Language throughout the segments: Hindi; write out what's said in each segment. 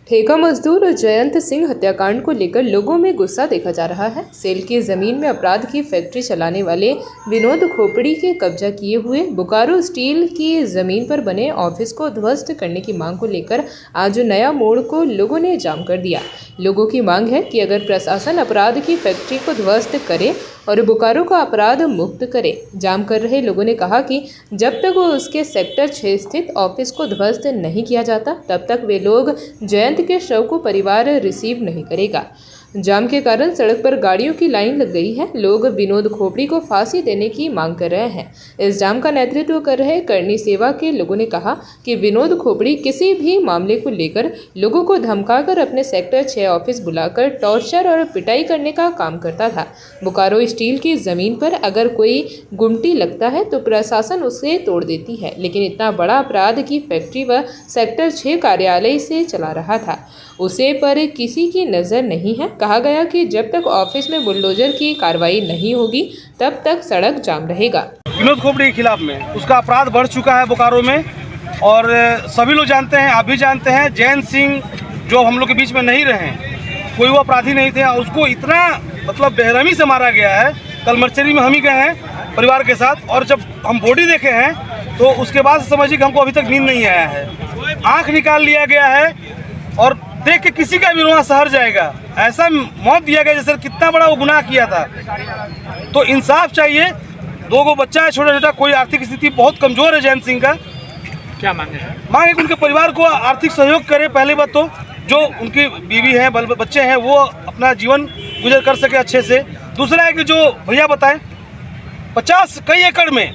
ठेका मजदूर जयंत सिंह हत्याकांड को लेकर लोगों में गुस्सा देखा जा रहा है। सेल की जमीन में अपराध की फैक्ट्री चलाने वाले विनोद खोपड़ी के कब्जा किए हुए बोकारो स्टील की जमीन पर बने ऑफिस को ध्वस्त करने की मांग को लेकर आज नया मोड़ को लोगों ने जाम कर दिया। लोगों की मांग है कि अगर प्रशासन अपराध की फैक्ट्री को ध्वस्त करे और बोकारो को अपराध मुक्त करे। जाम कर रहे लोगों ने कहा कि जब तक वो उसके सेक्टर 6 स्थित ऑफिस को ध्वस्त नहीं किया जाता तब तक वे लोग जयंत के शव को परिवार रिसीव नहीं करेगा। जाम के कारण सड़क पर गाड़ियों की लाइन लग गई है। लोग विनोद खोपड़ी को फांसी देने की मांग कर रहे हैं। इस जाम का नेतृत्व कर रहे करनी सेवा के लोगों ने कहा कि विनोद खोपड़ी किसी भी मामले को लेकर लोगों को धमकाकर अपने सेक्टर 6 ऑफिस बुलाकर टॉर्चर और पिटाई करने का काम करता था। बोकारो स्टील की जमीन पर अगर कोई गुमटी लगता है तो प्रशासन उसे तोड़ देती है, लेकिन इतना बड़ा अपराध की फैक्ट्री वह सेक्टर 6 कार्यालय से चला रहा था, उसे पर किसी की नज़र नहीं है। कहा गया कि जब तक ऑफिस में बुलडोजर की कार्रवाई नहीं होगी तब तक सड़क जाम रहेगा। विनोद खोपड़ी के खिलाफ में उसका अपराध बढ़ चुका है बोकारो में, और सभी लोग जानते हैं, आप भी जानते हैं। जयंत सिंह जो हम लोग के बीच में नहीं रहे, कोई वो अपराधी नहीं थे, उसको इतना मतलब बेरहमी से मारा गया है। कल मर्चरी में हम ही गए हैं परिवार के साथ, और जब हम बॉडी देखे हैं तो उसके बाद समझिए कि हमको अभी तक नींद नहीं आया है। आँख निकाल लिया गया है और देख के किसी का भी रोना सहर जाएगा। ऐसा मौत दिया गया जैसे कितना बड़ा वो गुनाह किया था। तो इंसाफ चाहिए। 2 बच्चा है छोटा छोटा, कोई आर्थिक स्थिति बहुत कमजोर है जयंत सिंह का। क्या मांगे? मांगे कि उनके परिवार को आर्थिक सहयोग करे। पहले बात तो जो उनकी बीवी है, बच्चे हैं, वो अपना जीवन गुजर कर सके अच्छे से। दूसरा है कि जो भैया बताएं 50 कई एकड़ में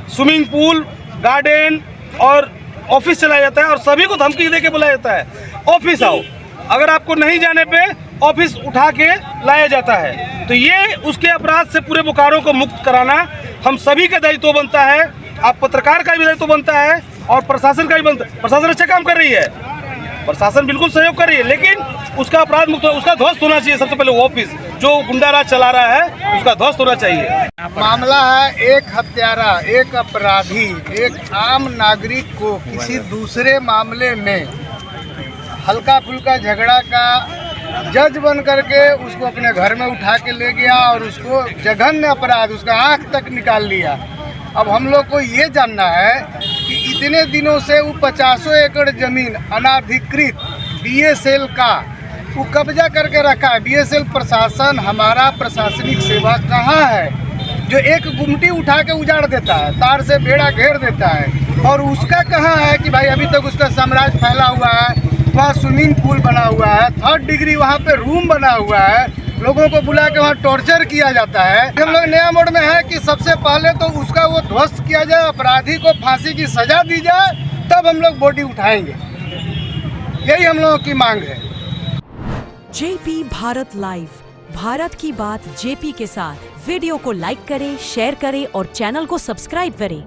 स्विमिंग पूल, गार्डन और ऑफिस चलाया जाता है, और सभी को धमकी दे के बुलाया जाता है ऑफिस आओ। अगर आपको नहीं जाने पे ऑफिस उठा के लाया जाता है। तो ये उसके अपराध से पूरे बोकारो को मुक्त कराना हम सभी का दायित्व बनता है। आप पत्रकार का भी दायित्व बनता है और प्रशासन का भी बनता है। प्रशासन अच्छा काम कर रही है, प्रशासन बिल्कुल सहयोग कर रही है, लेकिन उसका अपराध मुक्त, उसका ध्वस्त होना चाहिए। सबसे पहले ऑफिस जो गुंडाराज चला रहा है उसका ध्वस्त होना चाहिए। मामला है एक हत्यारा, एक अपराधी, एक आम नागरिक को किसी दूसरे मामले में हल्का फुल्का झगड़ा का जज बन करके उसको अपने घर में उठा के ले गया और उसको जघन्य अपराध, उसका आँख तक निकाल लिया। अब हम लोग को ये जानना है कि इतने दिनों से वो 50 एकड़ जमीन अनाधिकृत बीएसएल का वो कब्जा करके रखा है। बीएसएल प्रशासन, हमारा प्रशासनिक सेवा कहाँ है जो एक गुमटी उठा के उजाड़ देता है, तार से बेड़ा घेर देता है, और उसका कहाँ है कि भाई अभी तक उसका साम्राज्य फैला हुआ है। वहाँ स्विमिंग पूल बना हुआ है, 3rd डिग्री वहाँ पे रूम बना हुआ है, लोगों को बुला के वहाँ टॉर्चर किया जाता है। हम लोग नया मोड़ में है कि सबसे पहले तो उसका वो ध्वस्त किया जाए, अपराधी को फांसी की सजा दी जाए, तब हम लोग बॉडी उठाएंगे। यही हम लोगों की मांग है। जेपी भारत लाइव, भारत की बात जेपी के साथ। वीडियो को लाइक करें, शेयर करें और चैनल को सब्सक्राइब करें।